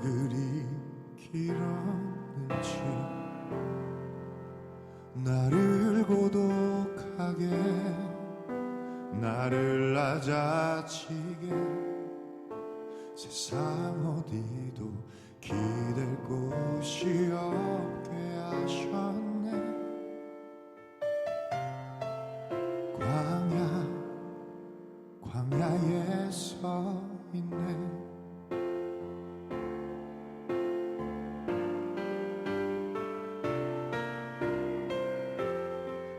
그리 길었는지 나를 고독하게 나를 낮아지게 세상 어디도 기댈 곳이 없게 하셨네. 광야에 서 있네.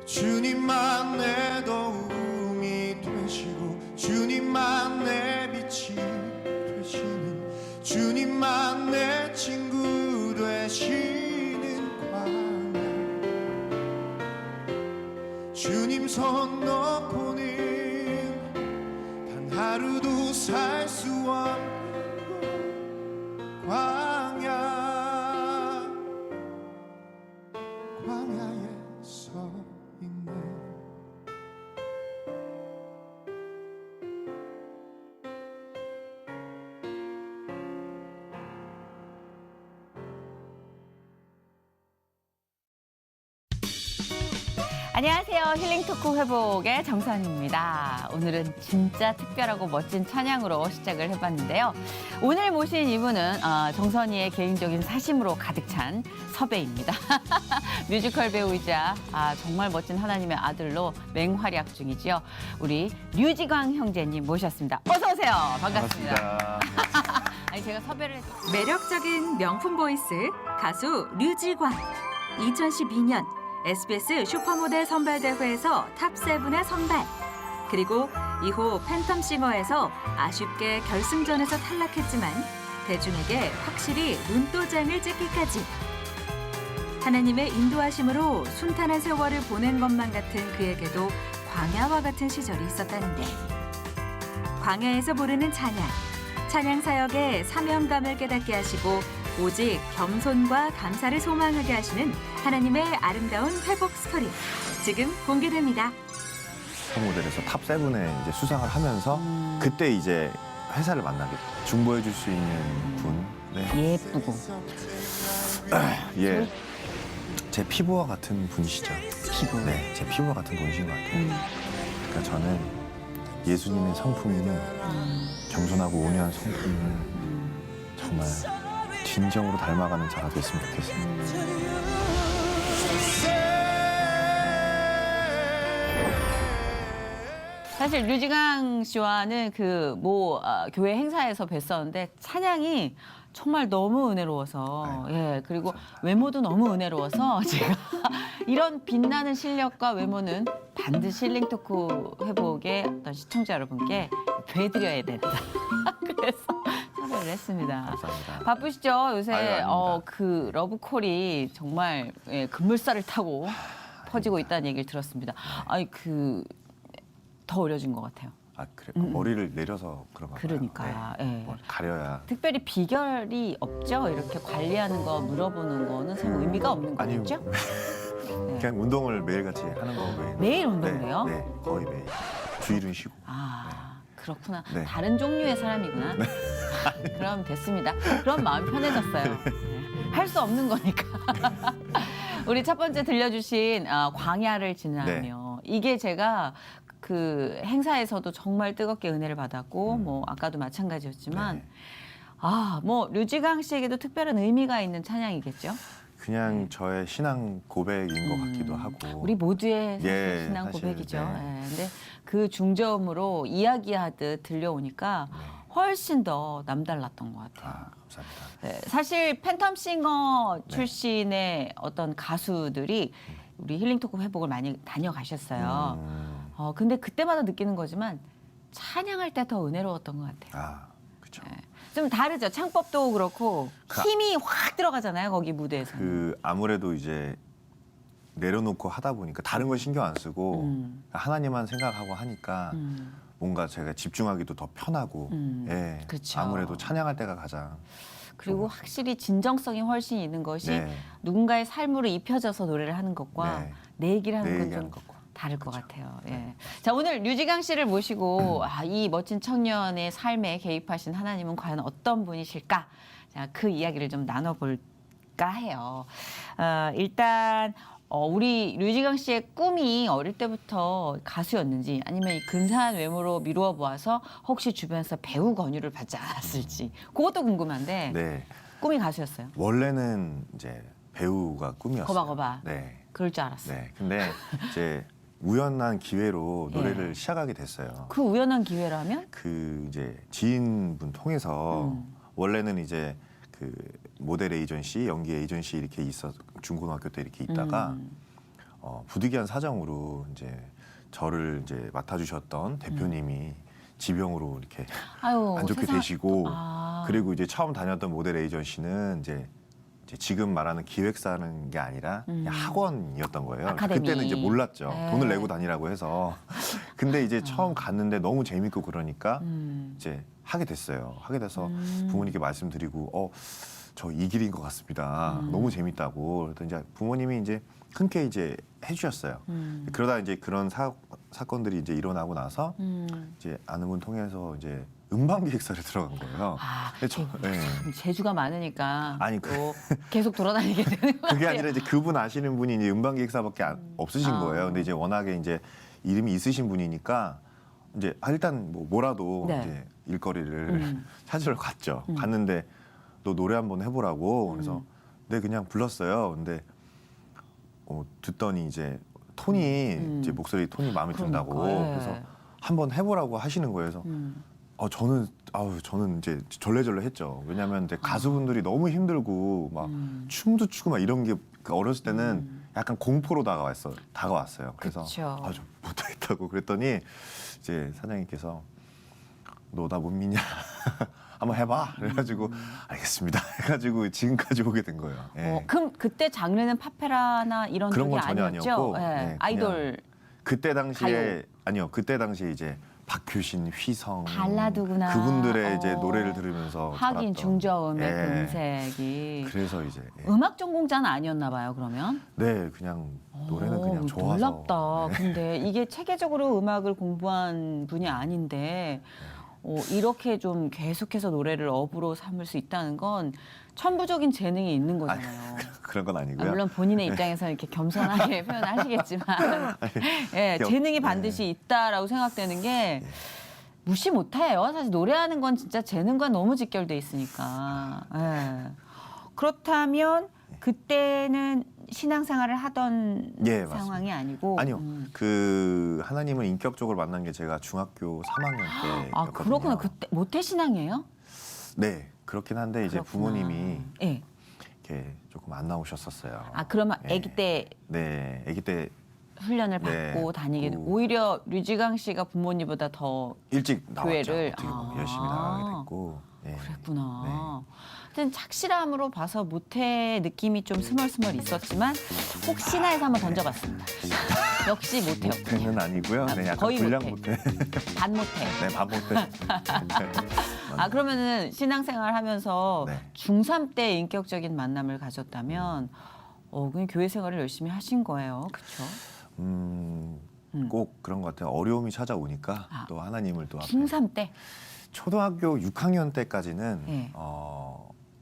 주님만 내 도움이 되시고 주님만 내 빛이 되시는 주님만 내 친구 되시는 광야. 주님 손 놓고는 단 하루도 살 수 없는 광야에 서 있네. 안녕하세요. 힐링토크 회복의 정선입니다. 오늘은 진짜 특별하고 멋진 찬양으로 시작을 해봤는데요. 오늘 모신 이분은 정선이의 개인적인 사심으로 가득 찬 섭외입니다. 뮤지컬 배우이자 정말 멋진 하나님의 아들로 맹활약 중이지요. 우리 류지광 형제님 모셨습니다. 어서 오세요. 반갑습니다. 아니 제가 섭외를 했어요. 매력적인 명품 보이스 가수 류지광. 2012년 SBS 슈퍼모델 선발대회에서 탑7에 선발. 그리고 이후 팬텀싱어에서 아쉽게 결승전에서 탈락했지만 대중에게 확실히 눈도장을 찍기까지. 하나님의 인도하심으로 순탄한 세월을 보낸 것만 같은 그에게도 광야와 같은 시절이 있었다는데, 광야에서 부르는 찬양 사역의 사명감을 깨닫게 하시고 오직 겸손과 감사를 소망하게 하시는 하나님의 아름다운 회복 스토리 지금 공개됩니다. 슈퍼모델에서 탑7에 이제 수상을 하면서 그때 이제 회사를 만나게 됐어요. 중보해 줄 수 있는 분. 네. 예쁘고 예. 제 피부와 같은 분이시죠. 피부. 네, 제 피부와 같은 분이신 것 같아요. 그러니까 저는 예수님의 성품을 겸손하고 온유한 성품을 정말 진정으로 닮아가는 자가 됐으면 좋겠어요. 사실 류지강 씨와는 교회 행사에서 뵀었는데 찬양이 정말 너무 은혜로워서 그리고 외모도 너무 은혜로워서 제가 이런 빛나는 실력과 외모는 반드시 힐링토크 회복의 어떤 시청자 여러분께 보여드려야 된다. 그래서 섭외를 했습니다. 감사합니다. 바쁘시죠? 요새 아닙니다. 그 러브콜이 정말 급물살을 타고 퍼지고 있다는 얘기를 들었습니다. 아니 더 어려진 것 같아요. 아, 그래. 머리를 내려서 그런가 봐요. 그러니까, 네. 예. 뭘 가려야. 특별히 비결이 없죠? 이렇게 관리하는 거 물어보는 거는 참 의미가 없는 아니요. 거겠죠? 그냥 운동을 매일같이 하는 거 외에는. 매일 운동해요? 네, 거의 매일. 주일은 쉬고. 그렇구나. 네. 다른 종류의 사람이구나. 그럼 됐습니다. 그럼 마음이 편해졌어요. 할 수 없는 거니까. 우리 첫 번째 들려주신 광야를 지나며 이게 제가 그 행사에서도 정말 뜨겁게 은혜를 받았고 뭐 아까도 마찬가지였지만 류지강 씨에게도 특별한 의미가 있는 찬양이겠죠? 그냥 저의 신앙 고백인 것 같기도 하고. 우리 모두의 예, 신앙 사실, 고백이죠. 네. 근데 그 중저음으로 이야기하듯 들려오니까 훨씬 더 남달랐던 것 같아요. 감사합니다. 네, 사실 팬텀싱어 출신의 어떤 가수들이 우리 힐링토크 회복을 많이 다녀가셨어요. 근데 그때마다 느끼는 거지만 찬양할 때 더 은혜로웠던 것 같아요. 그렇죠. 좀 다르죠. 창법도 그렇고 힘이 확 들어가잖아요. 거기 무대에서. 아무래도 이제 내려놓고 하다 보니까 다른 걸 신경 안 쓰고 하나님만 생각하고 하니까 뭔가 제가 집중하기도 더 편하고 그쵸. 아무래도 찬양할 때가 가장 그리고 확실히 진정성이 훨씬 있는 것이 누군가의 삶으로 입혀져서 노래를 하는 것과 내 얘기를 하는 건 좀 다를 것 같아요. 자, 오늘 류지강 씨를 모시고 이 멋진 청년의 삶에 개입하신 하나님은 과연 어떤 분이실까 자, 그 이야기를 좀 나눠볼까 해요. 일단 우리 류지강 씨의 꿈이 어릴 때부터 가수였는지 아니면 이 근사한 외모로 미루어 보아서 혹시 주변에서 배우 권유를 받지 않았을지 그것도 궁금한데 네. 꿈이 가수였어요. 원래는 이제 배우가 꿈이었어요. 거봐. 네. 그럴 줄 알았어. 네. 근데 이제 우연한 기회로 예. 노래를 시작하게 됐어요. 그 우연한 기회라면? 그 이제 지인분 통해서 음. 원래는 이제 그 모델 에이전시, 연기 에이전시 이렇게 중고등학교 때 이렇게 있다가 부득이한 사정으로 이제 저를 이제 맡아주셨던 대표님이 지병으로 이렇게 아유, 안 좋게 세상- 되시고 아. 그리고 이제 처음 다녔던 모델 에이전시는 이제 지금 말하는 기획사는 게 아니라 그냥 학원이었던 거예요. 아카데미. 그때는 이제 몰랐죠. 네. 돈을 내고 다니라고 해서. 근데 이제 처음 갔는데 너무 재밌고 그러니까 이제 하게 됐어요. 하게 돼서 부모님께 말씀드리고 저 이 길인 것 같습니다. 너무 재밌다고. 그랬더니 이제 부모님이 이제 흔쾌히 이제 해주셨어요. 그러다 이제 그런 사건들이 이제 일어나고 나서 이제 아는 분 통해서 이제 음반기획사를 들어간 거예요. 아, 근데 네. 재주가 많으니까 아니, 또 계속 돌아다니게 되는 거 그게 같아요. 아니라 이제 그분 아시는 분이 이제 음반기획사밖에 없으신 아. 거예요. 근데 이제 워낙에 이제 이름이 있으신 분이니까 이제 일단 뭐라도 네. 이제 일거리를 찾으러 갔죠. 갔는데 너 노래 한번 해보라고. 그래서 네 그냥 불렀어요. 근데 듣더니 이제 톤이 이제 목소리 톤이 마음에 든다고. 그러니까, 예. 그래서 한번 해보라고 하시는 거예요. 그래서 저는 이제 절레절레했죠. 왜냐하면 이제 가수분들이 너무 힘들고 막 춤도 추고 막 이런 게 어렸을 때는 약간 공포로 다가왔어요. 그래서 그쵸. 저 못하겠다고 그랬더니 이제 사장님께서 너 나 못 믿냐? 한번 해봐. 그래가지고 알겠습니다. 해가지고 지금까지 오게 된 거예요. 예. 그럼 그때 장르는 파페라나 이런 그런 쪽이 건 전혀 아니었죠? 아니었고, 예. 네, 그냥 아이돌 그때 당시에 가요. 아니요. 그때 당시에 이제 박효신, 휘성 발라드구나. 그분들의 이제 노래를 들으면서 하긴 자랐던. 중저음의 예. 금색이 그래서 이제 음악 전공자는 아니었나 봐요. 그러면 네 그냥 노래는 그냥 좋아서 놀랍다. 네. 근데 이게 체계적으로 음악을 공부한 분이 아닌데 이렇게 좀 계속해서 노래를 업으로 삼을 수 있다는 건 천부적인 재능이 있는 거잖아요. 그런 건 아니고요. 물론 본인의 입장에서 이렇게 겸손하게 표현하시겠지만 예, 재능이 반드시 있다라고 생각되는 게 무시 못해요. 사실 노래하는 건 진짜 재능과 너무 직결돼 있으니까. 예. 그렇다면 그때는 신앙생활을 하던 예, 맞습니다. 상황이 아니고 아니요. 그 하나님을 인격적으로 만난 게 제가 중학교 3학년 때였거든요. 아 그렇구나. 그때 모태신앙이에요? 네 그렇긴 한데 이제 그렇구나. 부모님이 예. 이렇게 조금 안 나오셨었어요. 아 그러면 예. 아기 때 네, 아기 때 훈련을 네, 받고 다니게 그- 오히려 류지강 씨가 부모님보다 더 일찍 나왔죠. 교회를- 어떻게 보면 아. 열심히 나가게 됐고. 네. 그랬구나. 하여튼 착실함으로 봐서 모태 느낌이 좀 스멀스멀 있었지만 혹시나 해서 한번 던져봤습니다. 역시 모태였군요. 모태는 아니고요. 네, 약간 거의 불량 모태. 모태. 반 모태. 네, 반 모태. 아 그러면은 신앙생활 하면서 네. 중3 때 인격적인 만남을 가졌다면 그냥 교회 생활을 열심히 하신 거예요. 그렇죠? 꼭 그런 것 같아요. 어려움이 찾아오니까 아. 또 하나님을 또 앞에. 중3 때. 초등학교 6학년 때까지는 네.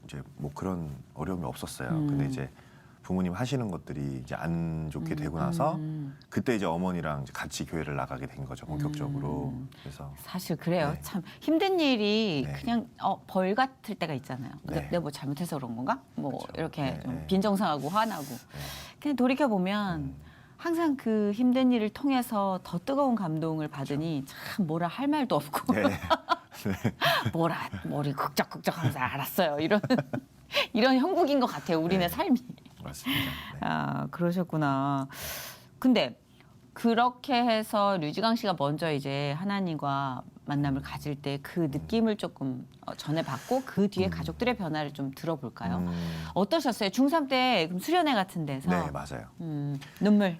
이제 뭐 그런 어려움이 없었어요. 음. 근데 이제 부모님 하시는 것들이 이제 안 좋게 되고 나서 그때 이제 어머니랑 이제 같이 교회를 나가게 된 거죠 본격적으로. 그래서 사실 그래요. 네. 참 힘든 일이 네. 그냥 벌 같을 때가 있잖아요. 네. 내가 뭐 잘못해서 그런 건가? 뭐 그렇죠. 이렇게 네, 좀 네. 빈정상하고 화나고. 근데 돌이켜 보면 항상 그 힘든 일을 통해서 더 뜨거운 감동을 받으니 참 뭐라 할 말도 없고 네. 뭐라 머리 극적극적하면서 알았어요. 이런 형국인 것 같아요. 우리네 네. 삶이. 맞습니다. 네. 아 그러셨구나. 근데 그렇게 해서 류지강 씨가 먼저 이제 하나님과 만남을 가질 때 그 느낌을 조금 전해받고 그 뒤에 가족들의 변화를 좀 들어볼까요? 어떠셨어요? 중3 때 그럼 수련회 같은 데서 네 맞아요. 눈물.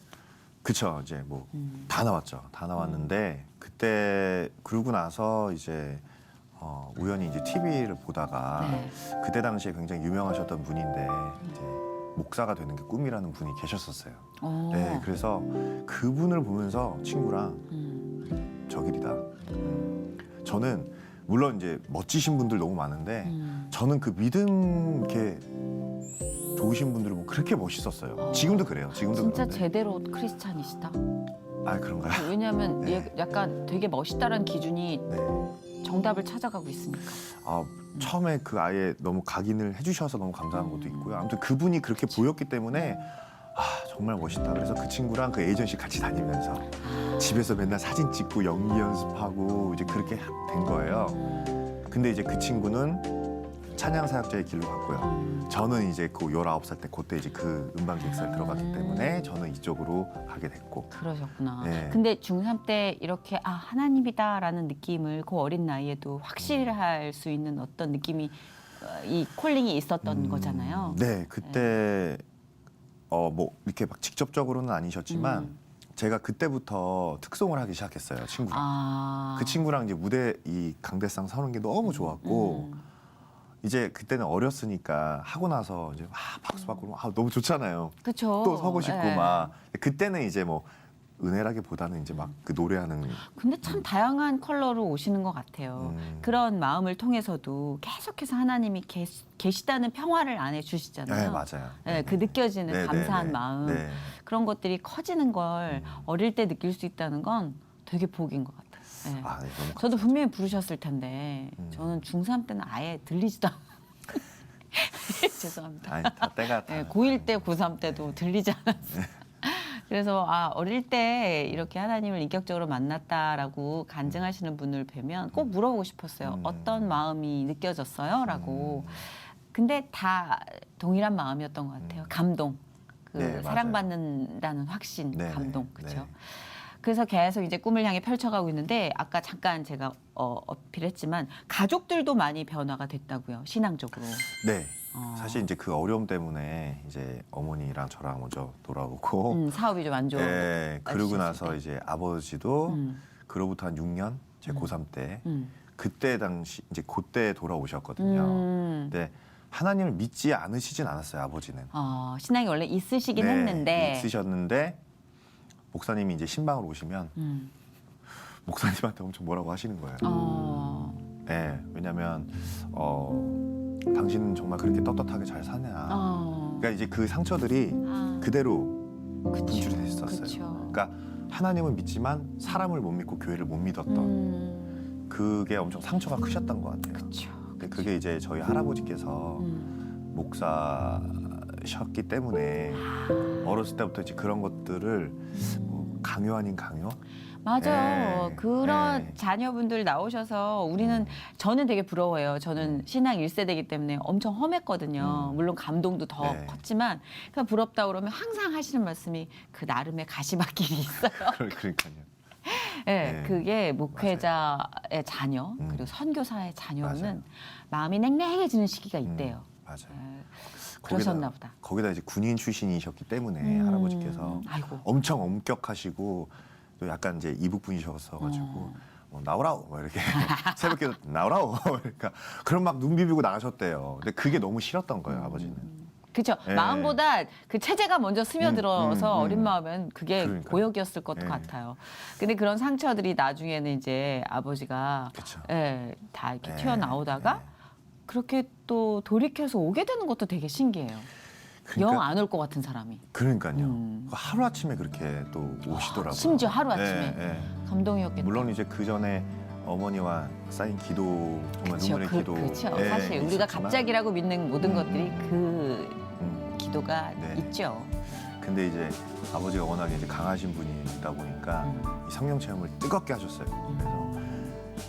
그쵸 이제 뭐 다 나왔죠. 다 나왔는데 그때 그러고 나서 이제 우연히 이제 TV를 보다가 네. 그때 당시에 굉장히 유명하셨던 분인데 이제 목사가 되는 게 꿈이라는 분이 계셨었어요. 네, 그래서 그분을 보면서 친구랑 저 길이다. 저는 물론 이제 멋지신 분들 너무 많은데 저는 그 믿음 이렇게 좋으신 분들이 뭐 그렇게 멋있었어요. 지금도 그래요. 지금도 진짜 그런데. 제대로 크리스찬이시다. 아 그런가요? 왜냐하면 네. 얘 약간 되게 멋있다라는 기준이 네. 정답을 찾아가고 있으니까. 아 처음에 그 아예 너무 각인을 해주셔서 너무 감사한 것도 있고요. 아무튼 그분이 그렇게 보였기 때문에 아 정말 멋있다. 그래서 그 친구랑 그 에이전시 같이 다니면서 집에서 맨날 사진 찍고 연기 연습하고 이제 그렇게 된 거예요. 근데 이제 그 친구는 찬양 사역자의 길로 갔고요. 저는 이제 그 19살 때 그때 이제 그 음반 기획사에 들어갔기 때문에 저는 이쪽으로 가게 됐고. 그러셨구나. 네. 근데 중3 때 이렇게 아 하나님이다라는 느낌을 그 어린 나이에도 확실할 수 있는 어떤 느낌이 이 콜링이 있었던 거잖아요. 네, 그때 뭐 이렇게 막 직접적으로는 아니셨지만 제가 그때부터 특송을 하기 시작했어요, 친구랑. 아. 그 친구랑 이제 무대 이 강대상 서는 게 너무 좋았고 이제 그때는 어렸으니까 하고 나서 이제 막 박수 받고 아, 너무 좋잖아요. 그렇죠. 또 서고 싶고 네. 막 그때는 이제 뭐 은혜라기보다는 이제 막 그 노래하는 근데 참 다양한 컬러로 오시는 것 같아요. 그런 마음을 통해서도 계속해서 하나님이 계시다는 평화를 안에 주시잖아요. 네, 맞아요. 네, 그 느껴지는 네, 감사한 네, 네. 마음 네. 그런 것들이 커지는 걸 어릴 때 느낄 수 있다는 건 되게 복인 것 같아요. 네. 아, 네, 너무 저도 분명히 부르셨을 텐데 저는 중3 때는 아예 들리지도 않아요. 죄송합니다. 아니, 다 때가 다 네, 고1 때, 고3 때도 들리지 않았어요. 그래서 아 어릴 때 이렇게 하나님을 인격적으로 만났다라고 간증하시는 분을 뵈면 꼭 물어보고 싶었어요. 어떤 마음이 느껴졌어요? 라고. 근데 다 동일한 마음이었던 것 같아요. 감동. 그 네, 맞아요. 사랑받는다는 확신, 네, 감동. 네. 그렇죠. 그래서 계속 이제 꿈을 향해 펼쳐가고 있는데 아까 잠깐 제가 어필했지만 가족들도 많이 변화가 됐다고요. 신앙적으로. 네. 사실 이제 그 어려움 때문에 이제 어머니랑 저랑 먼저 돌아오고 사업이 좀 안 좋은. 네, 그러고 나서 때. 이제 아버지도 음. 그로부터 한 6년 제 고3 때 음. 그때 당시 이제 그때 돌아오셨거든요. 근데 하나님을 믿지 않으시진 않았어요, 아버지는. 신앙이 원래 있으시긴 네, 했는데. 있으셨는데 목사님이 이제 신방을 오시면 목사님한테 엄청 뭐라고 하시는 거예요. 네, 왜냐면 당신은 정말 그렇게 떳떳하게 잘 사냐. 그러니까 이제 그 상처들이 그대로 분출이 됐었어요. 그쵸. 그러니까 하나님은 믿지만 사람을 못 믿고 교회를 못 믿었던 그게 엄청 상처가 크셨던 것 같아요. 그렇죠. 근데 그게 이제 저희 할아버지께서 목사셨기 때문에 어렸을 때부터 이제 그런 것들을 뭐 강요 아닌 강요? 맞아요. 네, 그런 네. 자녀분들 나오셔서 우리는 저는 되게 부러워요. 저는 신앙 1세대이기 때문에 엄청 험했거든요. 물론 감동도 더 네. 컸지만 그냥 부럽다 그러면 항상 하시는 말씀이 그 나름의 가시밭길이 있어요. 그러니까요. 네, 네. 그게 목회자의 자녀 그리고 선교사의 자녀는 맞아요. 마음이 냉랭해지는 시기가 있대요. 맞아요. 네, 그러셨나 보다. 거기다 이제 군인 출신이셨기 때문에 할아버지께서 아이고. 엄청 엄격하시고 또 약간 이제 이북 분이셨어가지고 나오라고 뭐 이렇게 새벽에도 나오라고 그러니까 그런 막 눈 비비고 나가셨대요. 근데 그게 너무 싫었던 거예요, 아버지는. 그렇죠. 네. 마음보다 그 체제가 먼저 스며들어서 어린 마음엔 그게 그러니까요. 고역이었을 것도 네. 같아요. 근데 그런 상처들이 나중에는 이제 아버지가 그쵸. 예, 다 이렇게 네. 튀어나오다가 네. 그렇게 또 돌이켜서 오게 되는 것도 되게 신기해요. 영 안 올 것 같은 사람이. 그러니까요. 하루 아침에 그렇게 또 오시더라고요. 심지어 하루아침에. 네, 네. 감동이었겠다. 물론 이제 그 전에 어머니와 쌓인 기도 정말 그쵸, 눈물의 기도. 그렇죠. 예, 사실 우리가 있었지만 갑자기라고 믿는 모든 것들이 그 기도가 네. 있죠. 근데 이제 아버지가 워낙에 이제 강하신 분이다 보니까 이 성령 체험을 뜨겁게 하셨어요. 그래서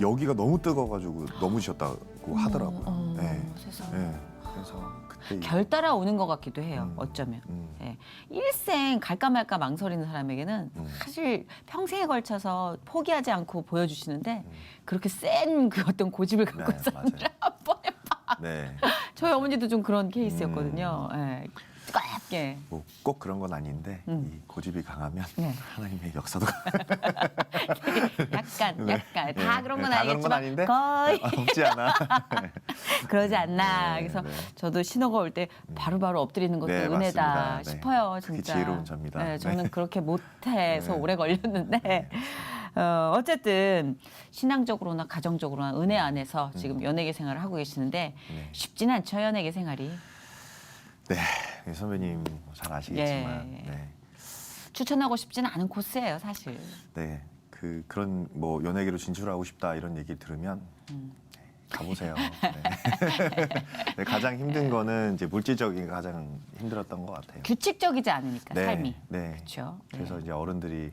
여기가 너무 뜨거워가지고 넘어지셨다고 하더라고요. 네. 세상에. 네. 그래서 그때 결 따라 오는 것 같기도 해요. 어쩌면. 예. 일생 갈까 말까 망설이는 사람에게는 사실 평생에 걸쳐서 포기하지 않고 보여주시는데 그렇게 센 그 어떤 고집을 갖고 네, 있는 사람들을 한 번에 막. 네. 저희 어머니도 좀 그런 케이스였거든요. 예. 뜨겁게. 뭐 꼭 그런 건 아닌데 이 고집이 강하면 네. 하나님의 역사도 약간 네. 다 네. 그런 건 다 그런 건 아니겠지만 아닌데 거의 없지 않아. 그러지 않나. 네, 그래서 네. 저도 신호가 올 때 바로바로 엎드리는 것도 네, 은혜다 맞습니다. 네. 싶어요. 그게 진짜. 지혜로운 점이다. 네, 저는 네. 그렇게 못해서 네. 오래 걸렸는데 어쨌든 신앙적으로나 가정적으로나 은혜 안에서 지금 연예계 생활을 하고 계시는데 네. 쉽진 않죠, 연예계 생활이. 네, 선배님 잘 아시겠지만, 예. 네, 추천하고 싶지는 않은 코스예요, 사실. 네, 그런 뭐 연예계로 진출하고 싶다 이런 얘기 들으면 네, 가보세요. 네. 네, 가장 힘든 거는 이제 물질적인 게 가장 힘들었던 것 같아요. 규칙적이지 않으니까 네, 삶이. 네. 그렇죠. 그래서 이제 어른들이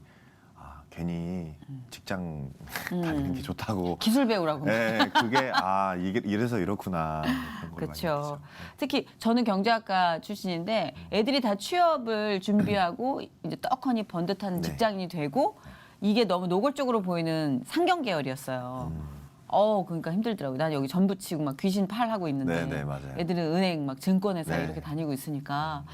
괜히 직장 다니는 게 좋다고. 기술 배우라고. 네, 그게 이게 이래서 이렇구나. 그런 걸 많이 그렇죠. 느꼈죠. 특히 저는 경제학과 출신인데 애들이 다 취업을 준비하고 이제 떡하니 번듯한 네. 직장인이 되고 이게 너무 노골적으로 보이는 상경 계열이었어요. 그러니까 힘들더라고요. 난 여기 전부 치고 막 귀신 팔하고 있는데 네, 맞아요. 애들은 은행 막 증권회사 네. 이렇게 다니고 있으니까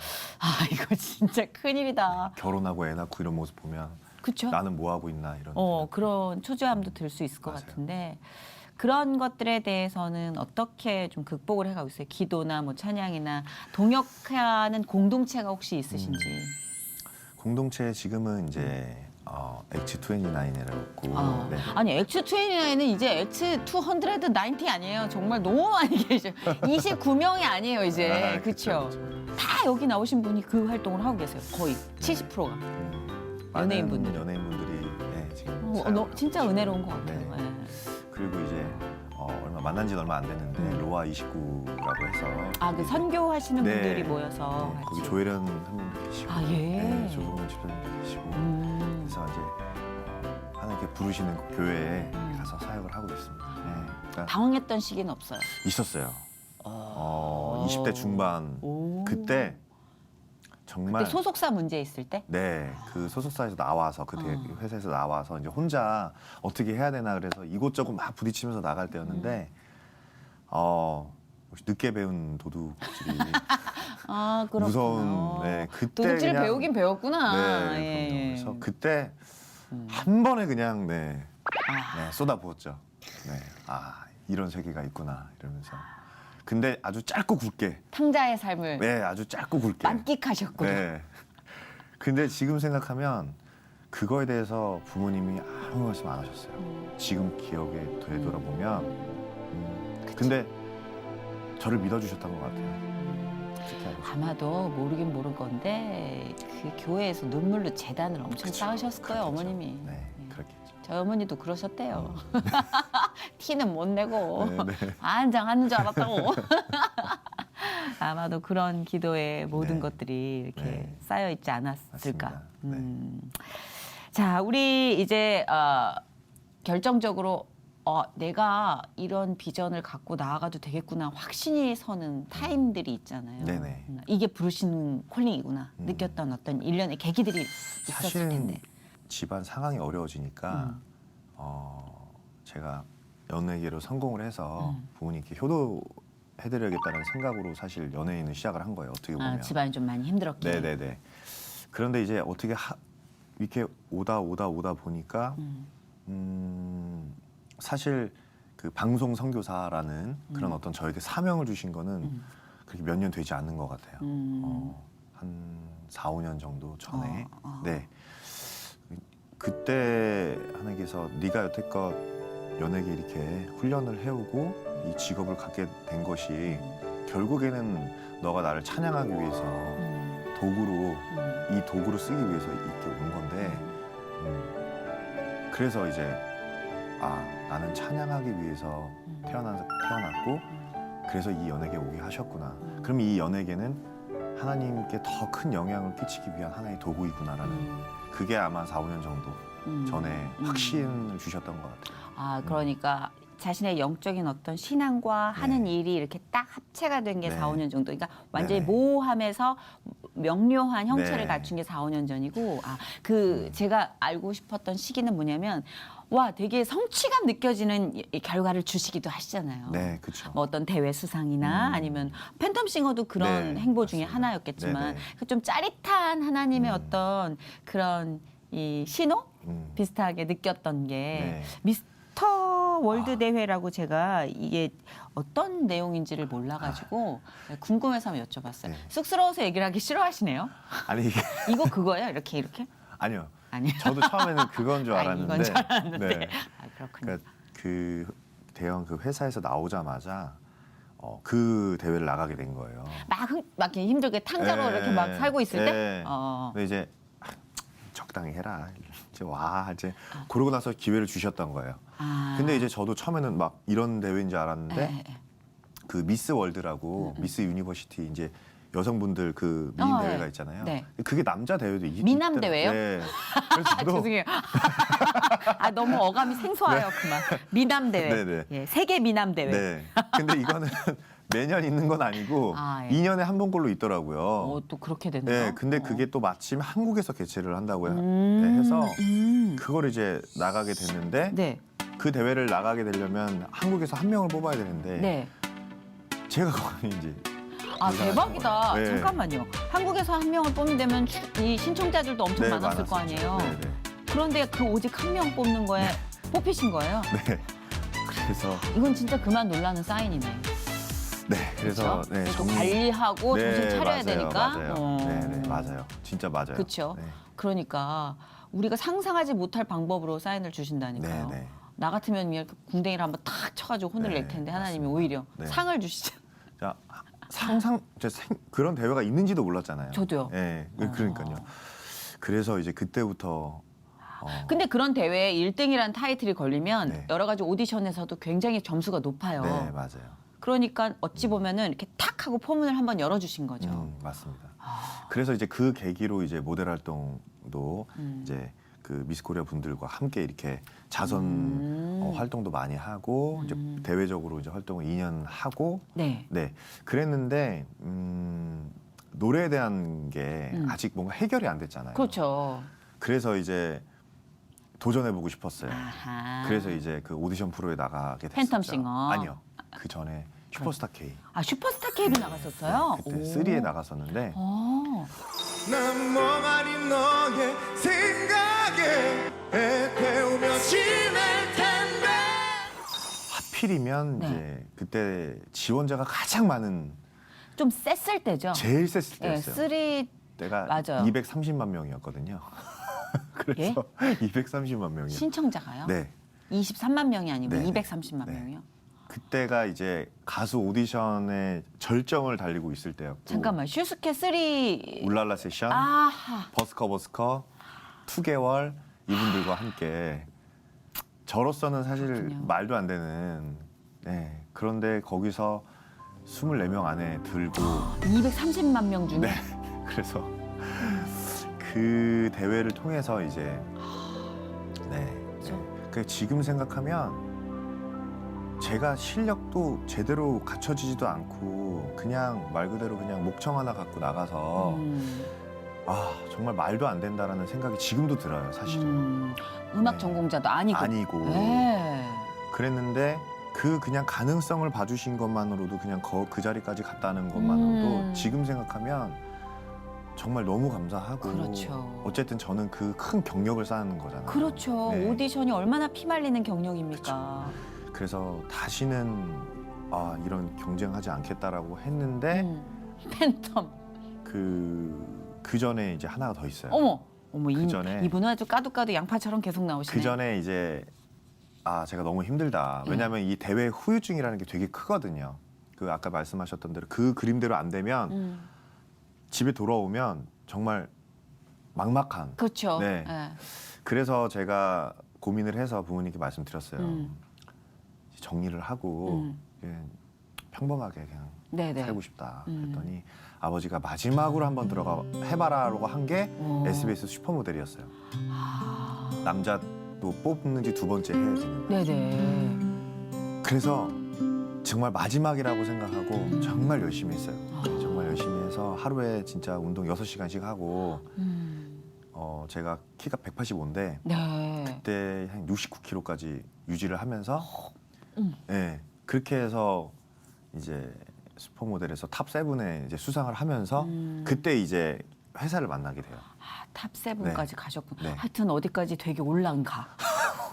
이거 진짜 큰일이다. 결혼하고 애 낳고 이런 모습 보면 그렇죠? 나는 뭐 하고 있나 이런. 그런 초조함도 들 수 있을 것 맞아요. 같은데 그런 것들에 대해서는 어떻게 좀 극복을 해가고 있어요? 기도나 뭐 찬양이나 동역하는 공동체가 혹시 있으신지? 공동체 지금은 이제 X29이라고. 네. 아니 X29는 이제 X290 아니에요. 정말 너무 많이 계셔. 29명이 아니에요 이제. 그렇죠? 다 여기 나오신 분이 그 활동을 하고 계세요. 거의 70%가. 연예인분들. 많은 연예인분들이 네, 지금 진짜 은혜로운 것 같아요. 네. 예. 그리고 이제 만난 지는 얼마 안 됐는데 로아 29라고 해서 그 선교하시는 네. 분들이 모여서 네, 같이. 거기 조혜련 선생님도 계시고 예. 네, 조성문 집사님도 계시고 그래서 이제 하나님께 부르시는 그 교회에 가서 사역을 하고 있습니다. 네, 그러니까 당황했던 시기는 없어요. 있었어요. 20대 중반 오. 그때 정말 그때 소속사 문제 있을 때? 네, 그 소속사에서 나와서 그 회사에서 나와서 이제 혼자 어떻게 해야 되나 그래서 이곳저곳 막 부딪히면서 나갈 때였는데 역시 늦게 배운 도둑질이 그렇구나. 무서운 그때 도둑질을 그냥 배우긴 배웠구나. 네, 예, 그럼요. 예. 그래서 그때 한 번에 그냥 쏟아부었죠. 네, 이런 세계가 있구나 이러면서. 근데 아주 짧고 굵게. 탕자의 삶을 네, 아주 짧고 굵게. 만끽하셨군요. 네. 근데 지금 생각하면 그거에 대해서 부모님이 아무 말씀 안 하셨어요. 지금 기억에 되돌아보면. 근데 저를 믿어주셨던 것 같아요. 그렇게 하고 싶어요. 아마도 모르긴 모른 건데 그 교회에서 눈물로 재단을 엄청 그쵸, 쌓으셨을 거예요, 그렇겠죠. 어머님이. 네, 예. 그렇겠죠. 저희 어머니도 그러셨대요. 티는 못 내고 네, 네. 안장하는 줄 알았다고. 아마도 그런 기도에 모든 네. 것들이 이렇게 네. 쌓여 있지 않았을까. 맞습니다. 네. 자, 우리 이제 결정적으로 내가 이런 비전을 갖고 나아가도 되겠구나 확신이 서는 타임들이 있잖아요. 네네. 이게 부르시는 콜링이구나 느꼈던 어떤 일련의 계기들이 있었을 사실은 텐데. 집안 상황이 어려워지니까 제가 연예계로 성공을 해서 부모님께 효도해드려야겠다는 생각으로 사실 연예인을 시작을 한 거예요. 어떻게 보면. 집안이 좀 많이 힘들었기. 네네네. 그런데 이제 어떻게 이렇게 오다 보니까 사실 그 방송 선교사라는 그런 어떤 저에게 사명을 주신 거는 그렇게 몇 년 되지 않는 것 같아요. 한 4, 5년 정도 전에. 네. 그때 하나님께서 네가 여태껏 연예계 이렇게 훈련을 해오고 이 직업을 갖게 된 것이 결국에는 너가 나를 찬양하기 위해서 도구로 이 도구로 쓰기 위해서 이렇게 온 건데 그래서 이제 나는 찬양하기 위해서 태어났고 그래서 이 연예계에 오게 하셨구나. 그럼 이 연예계는 하나님께 더 큰 영향을 끼치기 위한 하나의 도구이구나라는 그게 아마 4, 5년 정도 전에 확신을 주셨던 것 같아요. 그러니까 자신의 영적인 어떤 신앙과 하는 네. 일이 이렇게 딱 합체가 된 게 네. 4, 5년 정도. 그러니까 완전히 네네. 모호함에서 명료한 형체를 네. 갖춘 게 4, 5년 전이고 제가 알고 싶었던 시기는 뭐냐면 되게 성취감 느껴지는 이 결과를 주시기도 하시잖아요. 네, 그렇죠. 뭐 어떤 대회 수상이나 아니면 팬텀싱어도 그런 네, 행보 중에 맞습니다. 하나였겠지만 네네. 그 좀 짜릿한 하나님의 어떤 그런 이 신호 비슷하게 느꼈던 게 네. 미스터 월드 대회라고 제가 이게 어떤 내용인지를 몰라가지고 궁금해서 한번 여쭤봤어요. 네. 쑥스러워서 얘기를 하기 싫어하시네요. 아니 이게 이거 그거예요? 이렇게? 아니요. 아니. 저도 처음에는 그건 줄 아, 알았는데. 이건 줄 알았는데. 네. 아, 그렇군요. 그러니까 그 대형 그 회사에서 나오자마자 그 대회를 나가게 된 거예요. 막 이렇게 힘들게 탕자로 이렇게 막 살고 있을 때. 네. 어. 근데 이제 적당히 해라. 이제 와 이제 그러고 나서 기회를 주셨던 거예요. 아. 근데 이제 저도 처음에는 막 이런 대회인 줄 알았는데 예. 그 미스 월드라고 미스 유니버시티 이제 여성분들 그 미인 대회가 예. 있잖아요. 네. 그게 남자 대회도 미남 있더라고요. 대회요? 네. 그래서 아, 저도 죄송해요. 아, 너무 어감이 생소해요, 그만. 미남 대회. 네네. 예, 세계 미남 대회. 네. 근데 이거는 매년 있는 건 아니고 아, 예. 2년에 한 번꼴로 있더라고요. 또 그렇게 되네요. 네. 근데 그게 또 마침 한국에서 개최를 한다고 음. 해서 음. 그걸 이제 나가게 됐는데 네. 그 대회를 나가게 되려면 한국에서 한 명을 뽑아야 되는데 네. 제가 거의 이제 아, 대단하신 대박이다. 거예요. 네. 잠깐만요. 한국에서 한 명을 뽑는다면 이 신청자들도 엄청 네, 많았을 거 많았었죠. 아니에요. 네, 네. 그런데 그 오직 한 명 뽑는 거에 뽑히신 거예요? 네. 그래서 이건 진짜 그만 놀라는 사인이네. 네. 그래서 그렇죠? 네, 또 관리하고 정신 차려야 맞아요, 되니까. 맞아요. 네, 네, 맞아요. 진짜 맞아요. 그렇죠. 네. 그러니까 우리가 상상하지 못할 방법으로 사인을 주신다니까요. 네, 네. 나 같으면 이렇게 궁뎅이를 한번 탁 쳐가지고 혼을 네, 낼 텐데 하나님이 맞습니다. 오히려 네. 상을 주시죠. 자, 그런 대회가 있는지도 몰랐잖아요. 저도요. 네, 그러니까요. 그래서 이제 그때부터 근데 그런 대회에 1등이라는 타이틀이 걸리면 네. 여러 가지 오디션에서도 굉장히 점수가 높아요. 네, 맞아요. 그러니까 어찌 보면은 이렇게 탁 하고 포문을 한번 열어주신 거죠. 맞습니다. 그래서 이제 그 계기로 이제 모델 활동도 음. 이제 그 미스 코리아 분들과 함께 이렇게 자선 활동도 많이 하고 이제 대외적으로 이제 활동을 2년 하고 네. 네 그랬는데 노래에 대한 게 아직 뭔가 해결이 안 됐잖아요. 그렇죠. 그래서 이제 도전해보고 싶었어요. 아하. 그래서 이제 그 오디션 프로에 나가게 됐었죠. 팬텀 싱어. 아니요. 그 전에 슈퍼스타 K. 아 슈퍼스타 K로 나갔었어요? 그때 오. 3에 나갔었는데 난 멍하니 너의 생각에 애태우며 지낼 텐데 하필이면 네. 이제 그때 지원자가 가장 많은 좀 셌을 때죠. 제일 셌을 네, 때였어요. 3 때가 맞아요. 230만 명이었거든요. 그래서 230만 명이요. 신청자가요? 네. 23만 명이 아니고 네. 230만 네. 명이요? 그때가 이제 가수 오디션의 절정을 달리고 있을 때였고 잠깐만 슈스케 3 울랄라 세션, 아하. 버스커 2개월 이분들과 함께 저로서는 사실 그렇군요. 말도 안 되는 네. 그런데 거기서 24명 안에 들고 230만 명 중에 네. 그래서 그 대회를 통해서 이제 네. 그 지금 생각하면 제가 실력도 제대로 갖춰지지도 않고 그냥 말 그대로 그냥 목청 하나 갖고 나가서 아 정말 말도 안 된다라는 생각이 지금도 들어요 사실은. 음악 네. 전공자도 아니고. 아니고 네. 그랬는데 그 그냥 가능성을 봐주신 것만으로도 그냥 그 자리까지 갔다는 것만으로도 지금 생각하면 정말 너무 감사하고 그렇죠. 어쨌든 저는 그 큰 경력을 쌓는 거잖아요. 그렇죠. 네. 오디션이 얼마나 피말리는 경력입니까? 그래서 다시는 이런 경쟁하지 않겠다라고 했는데 팬텀. 그 전에 이제 하나가 더 있어요. 어머 그 전에 이분은 아주 까두까두 양파처럼 계속 나오시네. 그 전에 이제 제가 너무 힘들다. 왜냐하면 이 대회 후유증이라는 게 되게 크거든요. 그 아까 말씀하셨던 대로 그 그림대로 안 되면 집에 돌아오면 정말 막막한. 그렇죠. 네. 네. 그래서 제가 고민을 해서 부모님께 말씀드렸어요. 정리를 하고 그냥 평범하게 그냥 네네. 살고 싶다. 그랬더니 아버지가 마지막으로 한번 들어가 해봐라라고 한 게 SBS 슈퍼모델이었어요. 남자도 뽑는지 2번째 해야 되는. 네네. 그래서 정말 마지막이라고 생각하고 정말 열심히 했어요. 정말 열심히 해서 하루에 진짜 운동 6시간씩 하고 제가 키가 185인데 네. 그때 한 69kg까지 유지를 하면서 네, 그렇게 해서 이제 슈퍼모델에서 탑 7에 이제 수상을 하면서 그때 이제 회사를 만나게 돼요. 탑 7까지 가셨군. 네. 하여튼 어디까지 되게 올라가.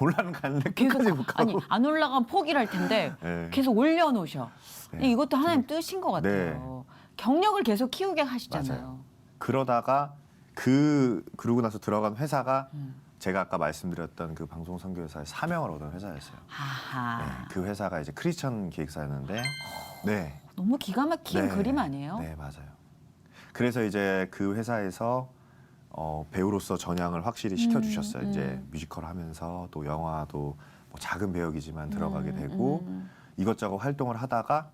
올라는 가는데 계속 끝까지 못 가고. 아니 안 올라가면 포기를 할 텐데 네. 계속 올려놓으셔. 네. 이것도 하나님 뜻인 것 같아요. 경력을 계속 키우게 하시잖아요. 맞아요. 그러다가 그러고 나서 들어간 회사가 제가 아까 말씀드렸던 그 방송 선교회사의 사명을 얻은 회사였어요. 아하. 네, 그 회사가 이제 크리스천 기획사였는데, 네, 너무 기가 막힌 그림 아니에요? 네, 맞아요. 그래서 이제 그 회사에서 배우로서 전향을 확실히 시켜주셨어요. 이제 뮤지컬 하면서 또 영화도 뭐 작은 배역이지만 들어가게 되고 이것저것 활동을 하다가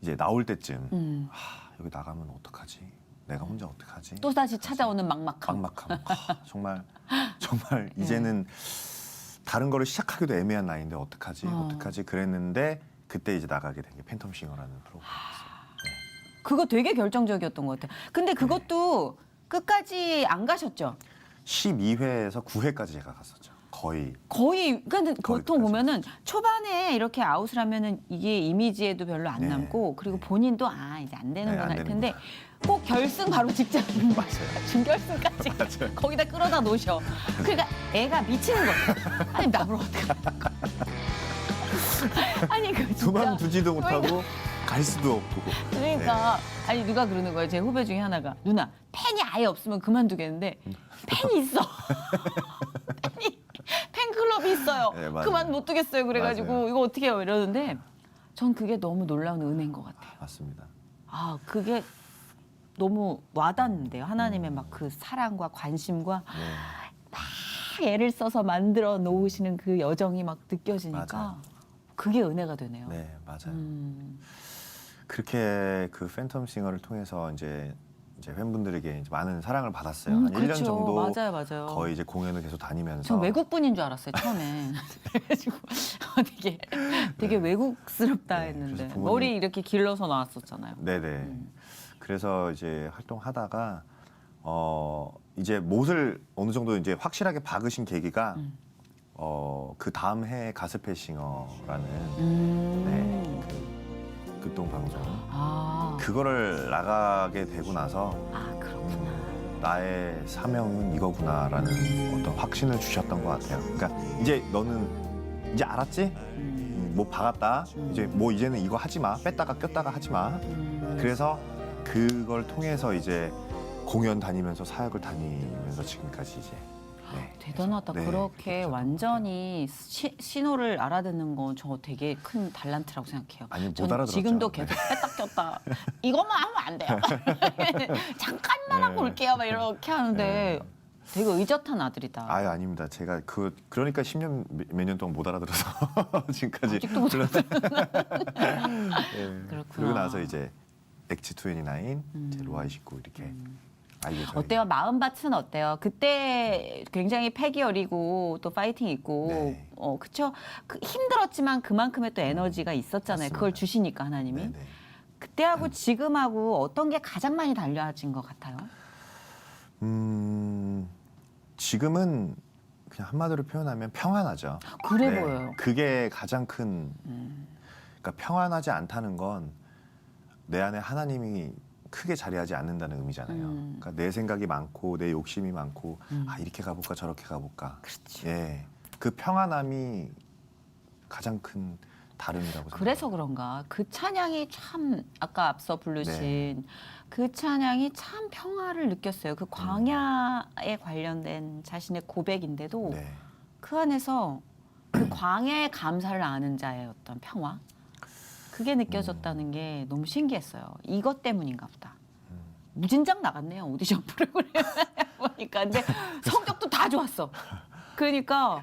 이제 나올 때쯤 여기 나가면 어떡하지? 내가 혼자 어떡하지? 또 다시 찾아오는 막막함. 막막함. 정말 이제는 다른 거를 시작하기도 애매한 나이인데 어떡하지 그랬는데 그때 이제 나가게 된 게 팬텀싱어라는 프로그램이었어요. 그거 되게 결정적이었던 것 같아요. 근데 그것도 끝까지 안 가셨죠? 12회에서 9회까지 제가 갔었죠. 거의. 그러니까 보통 거기까지 보면은 초반에 이렇게 아웃을 하면은 이게 이미지에도 별로 안 네. 남고 그리고 본인도 이제 안 되는구나 네, 안 할 텐데 되는구나. 꼭 결승 바로 직전 준결승까지 맞아요. 거기다 끌어다 놓으셔. 그러니까 애가 미치는 거예요. 아니 나를 어떡해. 아니 그 진짜 그만두지도 못하고 갈 수도 없고. 그러니까 아니 누가 그러는 거예요. 제 후배 중에 하나가 누나 팬이 아예 없으면 그만두겠는데 팬이 있어. 팬클럽이 있어요. 네, 맞아요. 그만 못 두겠어요. 그래가지고 맞아요. 이거 어떻게 해요 이러는데 전 그게 너무 놀라운 은혜인 것 같아요. 맞습니다. 그게 너무 와닿는데요. 하나님의 막 그 사랑과 관심과 네. 막 애를 써서 만들어 놓으시는 그 여정이 막 느껴지니까 맞아요. 그게 은혜가 되네요. 네, 맞아요. 음. 그렇게 그 팬텀싱어를 통해서 이제 팬분들에게 이제 많은 사랑을 받았어요. 한 1년 그렇죠. 정도 맞아요. 거의 이제 공연을 계속 다니면서. 전 외국 분인 줄 알았어요 처음에. 그래가지고 되게 외국스럽다 네, 했는데 그래서 부모님- 머리 이렇게 길러서 나왔었잖아요. 네네. 그래서 이제 활동하다가 이제 못을 어느 정도 이제 확실하게 박으신 계기가 그 다음 해 가스펠싱어라는 극동 방송 그거를 나가게 되고 나서 그렇구나. 나의 사명은 이거구나라는 어떤 확신을 주셨던 것 같아요. 그러니까 이제 너는 이제 알았지? 뭐 박았다. 이제 뭐 이제는 이거 하지 마. 뺐다가 꼈다가 하지 마. 그래서 그걸 통해서 이제 공연 다니면서 사역을 다니면서 지금까지 이제 대단하다. 네, 그렇게 그렇죠. 완전히 신호를 알아듣는 건 저 되게 큰 달란트라고 생각해요. 아니, 못 전 알아들었죠. 지금도 네. 계속 뺐다 꼈다. 이것만 하면 안 돼요. 잠깐만 하고 네. 올게요. 막 이렇게 하는데 네. 되게 의젓한 아들이다. 아유 아닙니다. 제가 그러니까 10년 몇 년 동안 못 알아들어서 지금까지 아직도 못 네. 그렇구나. 그러고 나서 이제 엑치 29 이제 로아 29 이렇게 아이고 저희 어때요? 마음밭은 어때요? 그때 굉장히 패기 어리고 또 파이팅 있고 네. 그쵸? 힘들었지만 그만큼의 또 에너지가 있었잖아요. 맞습니다. 그걸 주시니까 하나님이. 네네. 그때하고 지금하고 어떤 게 가장 많이 달라진 것 같아요? 지금은 그냥 한마디로 표현하면 평안하죠. 그래 네, 보여요. 그게 가장 큰 그러니까 평안하지 않다는 건 내 안에 하나님이 크게 자리하지 않는다는 의미잖아요. 그러니까 내 생각이 많고 내 욕심이 많고 이렇게 가볼까 저렇게 가볼까. 그렇죠. 예, 그 평안함이 가장 큰 다름이라고 그래서 생각해요. 그런가 그 찬양이 참 아까 앞서 부르신 네. 그 찬양이 참 평화를 느꼈어요. 그 광야에 관련된 자신의 고백인데도 네. 그 안에서 그 광야의 감사를 아는 자의 어떤 평화 그게 느껴졌다는 게 너무 신기했어요. 이것 때문인가 보다. 무진장 나갔네요. 오디션 프로그램 보니까. 근데 성적도 다 좋았어. 그러니까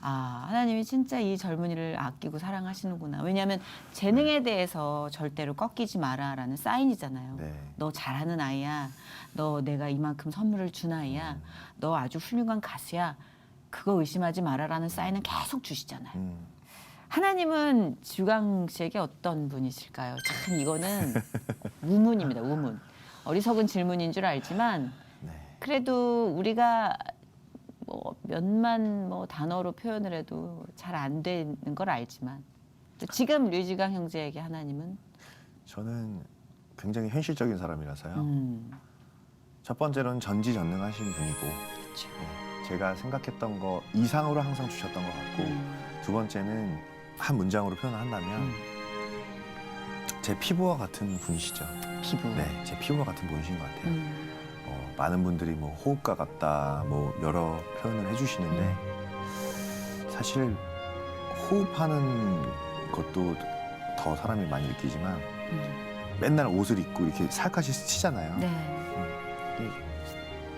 하나님이 진짜 이 젊은이를 아끼고 사랑하시는구나. 왜냐하면 재능에 대해서 절대로 꺾이지 마라라는 사인이잖아요. 네. 너 잘하는 아이야. 너 내가 이만큼 선물을 준 아이야. 너 아주 훌륭한 가수야. 그거 의심하지 마라라는 사인은 계속 주시잖아요. 하나님은 주강 씨에게 어떤 분이실까요? 참 이거는 우문입니다. 우문. 어리석은 질문인 줄 알지만 네. 그래도 우리가 뭐 몇만 단어로 표현을 해도 잘 안 되는 걸 알지만 또 지금 류지강 형제에게 하나님은 저는 굉장히 현실적인 사람이라서요. 첫 번째로는 전지전능하신 분이고 그렇죠. 제가 생각했던 거 이상으로 항상 주셨던 것 같고 두 번째는 한 문장으로 표현한다면 제 피부와 같은 분이시죠. 피부. 네, 제 피부와 같은 분이신 것 같아요. 많은 분들이 뭐 호흡과 같다, 뭐 여러 표현을 해주시는데 사실 호흡하는 것도 더 사람이 많이 느끼지만 맨날 옷을 입고 이렇게 살갗이 스치잖아요. 네.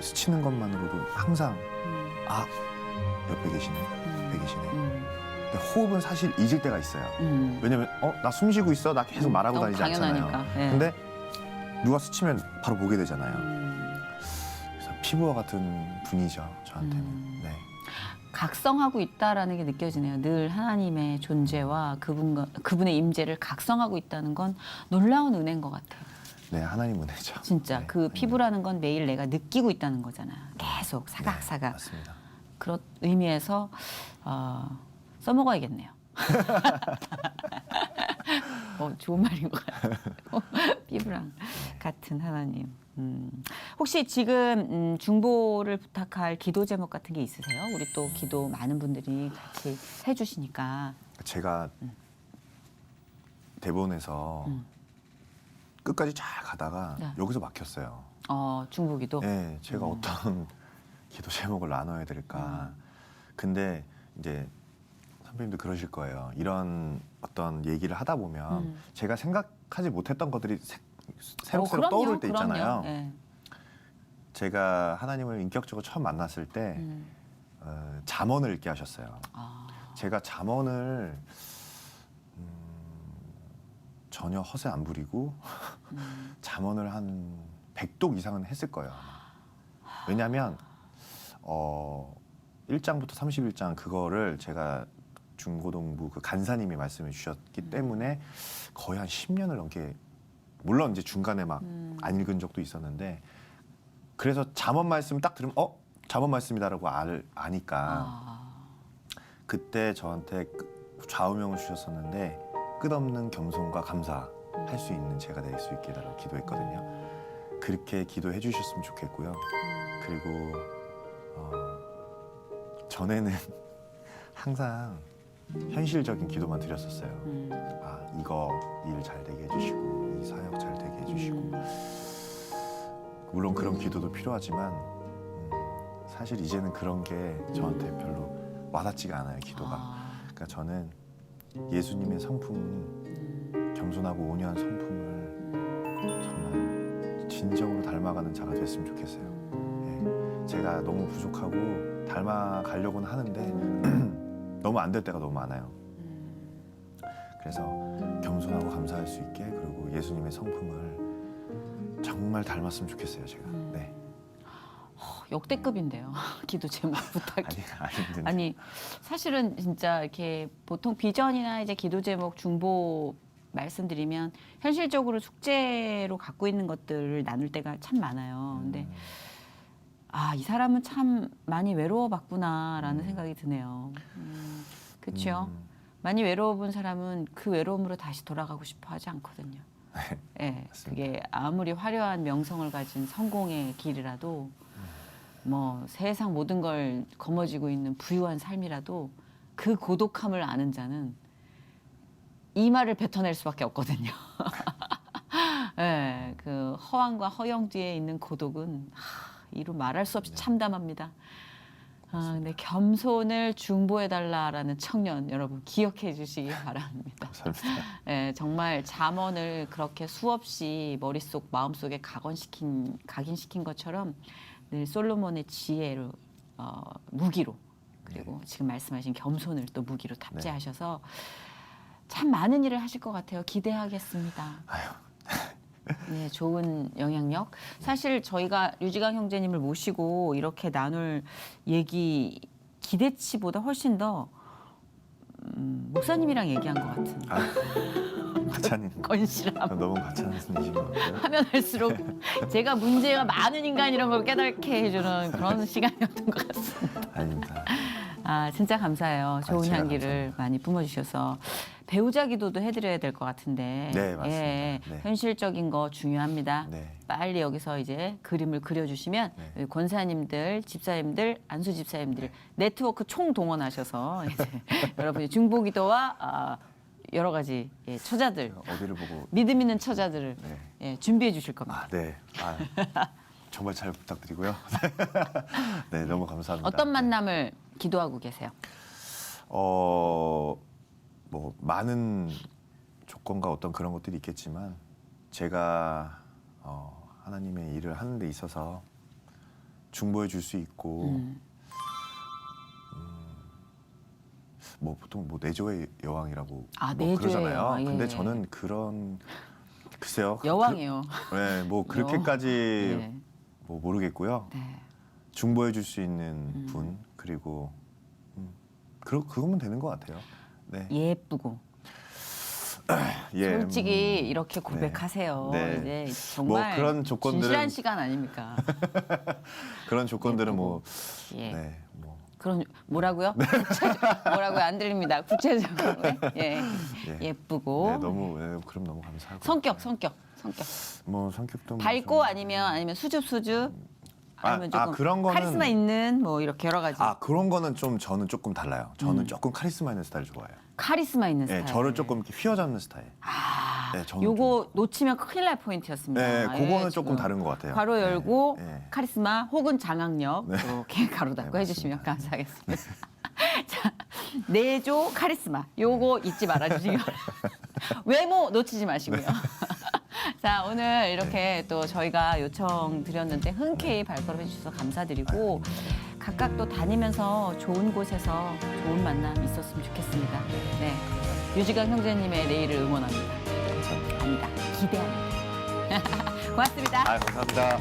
스치는 것만으로도 항상 아 옆에 계시네, 옆에 계시네. 근데 호흡은 사실 잊을 때가 있어요. 왜냐면 나 숨 쉬고 있어, 나 계속 말하고 너무 다니지 않잖아요. 당연하니까. 네. 근데 누가 스치면 바로 보게 되잖아요. 그래서 피부와 같은 분이죠, 저한테는. 네. 각성하고 있다라는 게 느껴지네요. 늘 하나님의 존재와 그분의 임재를 각성하고 있다는 건 놀라운 은혜인 것 같아요. 네, 하나님 은혜죠. 진짜 네. 그 피부라는 건 매일 내가 느끼고 있다는 거잖아요. 계속 사각사각. 네, 맞습니다. 그런 의미에서 써먹어야겠네요. 좋은 말인 것 같아요. 피부랑 같은 하나님. 혹시 지금 중보를 부탁할 기도 제목 같은 게 있으세요? 우리 또 기도 많은 분들이 같이 해주시니까. 제가 대본에서 끝까지 잘 가다가 네. 여기서 막혔어요. 중보 기도? 네, 제가 어떤 기도 제목을 나눠야 될까. 근데 이제 선배님도 그러실 거예요. 이런 어떤 얘기를 하다 보면 제가 생각하지 못했던 것들이 새록새록 떠오를 때 있잖아요. 네. 제가 하나님을 인격적으로 처음 만났을 때 잠언을 읽게 하셨어요. 제가 잠언을 전혀 허세 안 부리고 잠언을 한 100독 이상은 했을 거예요. 아마. 왜냐하면 1장부터 31장 그거를 제가 중고등부 그 간사님이 말씀해 주셨기 때문에 거의 한 10년을 넘게, 물론 이제 중간에 막 안 읽은 적도 있었는데, 그래서 잠언 말씀 딱 들으면 잠언 말씀이다라고 아니까 그때 저한테 좌우명을 주셨었는데 끝없는 겸손과 감사할 수 있는 제가 될 수 있게 해달라고 기도했거든요. 그렇게 기도해 주셨으면 좋겠고요. 그리고 전에는 항상 현실적인 기도만 드렸었어요. 이거 일 잘 되게 해주시고 이 사역 잘 되게 해주시고 물론 그런 기도도 필요하지만 사실 이제는 그런 게 저한테 별로 와닿지가 않아요, 기도가. 그러니까 저는 예수님의 성품, 겸손하고 온유한 성품을 정말 진정으로 닮아가는 자가 됐으면 좋겠어요. 예. 제가 너무 부족하고 닮아가려고는 하는데 너무 안 될 때가 너무 많아요. 그래서 겸손하고 감사할 수 있게, 그리고 예수님의 성품을 정말 닮았으면 좋겠어요, 제가. 네. 역대급인데요. 기도 제목 부탁이. 아니, 사실은 진짜 이렇게 보통 비전이나 이제 기도 제목 중보 말씀드리면 현실적으로 숙제로 갖고 있는 것들을 나눌 때가 참 많아요. 근데 이 사람은 참 많이 외로워봤구나라는 생각이 드네요. 그렇죠. 많이 외로워본 사람은 그 외로움으로 다시 돌아가고 싶어 하지 않거든요. 네, 그게 아무리 화려한 명성을 가진 성공의 길이라도 뭐 세상 모든 걸 거머쥐고 있는 부유한 삶이라도 그 고독함을 아는 자는 이 말을 뱉어낼 수밖에 없거든요. 네, 그 허황과 허영 뒤에 있는 고독은 이루 말할 수 없이 참담합니다. 근데 겸손을 중보해달라라는 청년 여러분 기억해 주시기 바랍니다. 감사합니다. 네, 정말 잠언을 그렇게 수없이 머릿속 마음속에 각인시킨 것처럼 늘 솔로몬의 지혜로 무기로, 그리고 지금 말씀하신 겸손을 또 무기로 탑재하셔서 참 많은 일을 하실 것 같아요. 기대하겠습니다. 네, 좋은 영향력. 사실 저희가 류지강 형제님을 모시고 이렇게 나눌 얘기 기대치보다 훨씬 더 목사님이랑 얘기한 것 같은 과찬님. 건실함. 너무 과찬 분이신 것 같아요. 하면 할수록 제가 문제가 많은 인간이란 걸 깨닫게 해주는 그런 시간이었던 것 같습니다. 아닙니다. 진짜 감사해요. 좋은 제가 향기를 감사합니다. 많이 뿜어주셔서. 배우자 기도도 해드려야 될 것 같은데. 네, 맞습니다. 네. 현실적인 거 중요합니다. 네. 빨리 여기서 이제 그림을 그려주시면 네. 권사님들, 집사님들, 안수 집사님들 네트워크 총 동원하셔서 이제 여러분이 중보기도와 여러 가지 처자들, 어디를 보고 믿음 있는 처자들을 네. 준비해 주실 겁니다. 네. 정말 잘 부탁드리고요. 네, 너무 감사합니다. 어떤 만남을 기도하고 계세요? 뭐 많은 조건과 어떤 그런 것들이 있겠지만 제가 하나님의 일을 하는 데 있어서 중보해 줄 수 있고 뭐 보통 뭐 내조의 여왕이라고 아, 뭐 내조의 그러잖아요. 여왕, 예. 근데 저는 그런 글쎄요. 여왕이요. 네, 뭐 그렇게까지 네. 뭐 모르겠고요. 네. 중보해 줄 수 있는 분 그리고 그거면 되는 것 같아요. 네. 예쁘고 예, 솔직히 이렇게 고백하세요. 네. 이제 정말 뭐 그런 조건들은 진실한 시간 아닙니까? 그런 조건들은 뭐 예. 네, 뭐 그런 뭐라고요? 뭐라고요? 안 들립니다. 구체적으로 예. 예쁘고 네, 너무 그럼 너무 감사하고 성격 뭐 성격도 뭐 밝고 좀- 아니면 수줍 아니면 조금 그런 거는 카리스마 있는 뭐 이렇게 여러 가지 그런 거는 좀 저는 조금 달라요. 저는 조금 카리스마 있는 스타일 좋아해요. 카리스마 있는 네, 스타일. 저를 조금 이렇게 휘어잡는 스타일. 네, 저는 요거 놓치면 큰일 날 포인트였습니다. 네, 그거는 예, 조금 지금 다른 것 같아요. 괄호 네, 열고 네. 카리스마 혹은 장악력 이렇게 가로 닫고 네, 해주시면 맞습니다. 감사하겠습니다. 자, 내조 카리스마 요거 잊지 말아주시기 바랍니다. 외모 놓치지 마시고요. 자, 오늘 이렇게 또 저희가 요청 드렸는데 흔쾌히 발걸음해 주셔서 감사드리고 각각 또 다니면서 좋은 곳에서 좋은 만남 있었으면 좋겠습니다. 네, 유지강 형제님의 내일을 응원합니다. 아니다, 기대합니다. 고맙습니다. 감사합니다.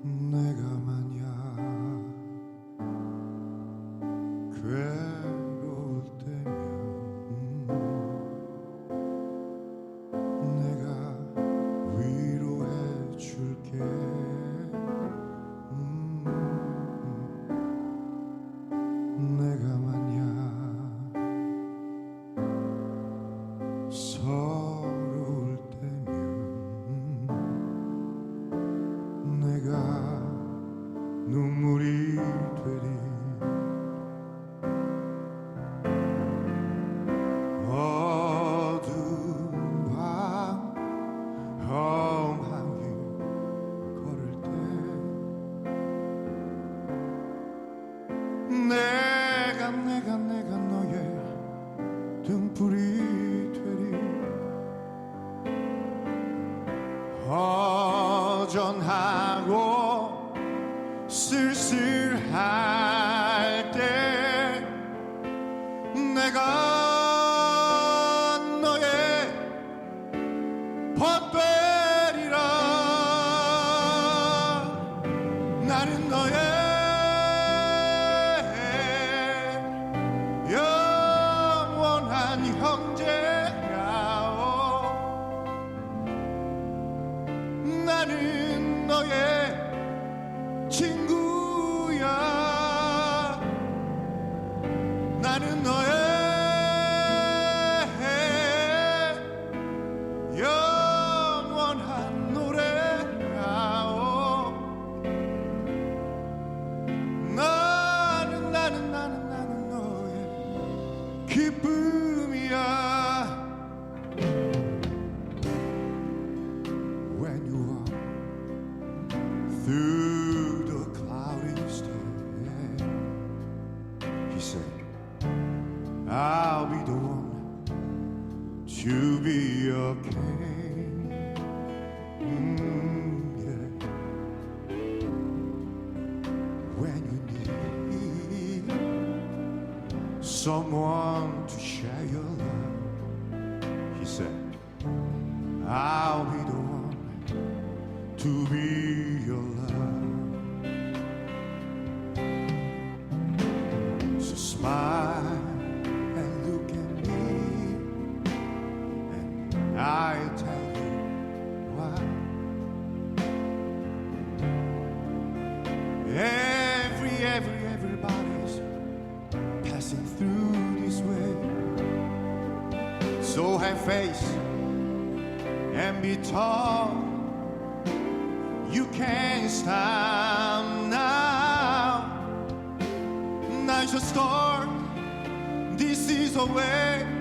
내가 만약 괴로울 때면 내가 위로해 줄게 내가 만약 서러울 때면 내가 눈물이 되리 어두운 밤 험한 길 걸을 때 내가 너의 등불이 되리 허전하고 쓸쓸할 때 내가 너의 벗되리라 나는 너의 영원한 형제야오 나는 너의 친구야 나는 너의 영원한 노래야오 나는 너의 기쁨이야 When you walk through the cloudy storm, he said, I'll be the one to be your king. Yeah. When you need someone to share your love, he said, I'll be the one to be your love. So smile and look at me, and I'll tell you why. face and be tall. You can't stop now. Night's a storm. This is a way.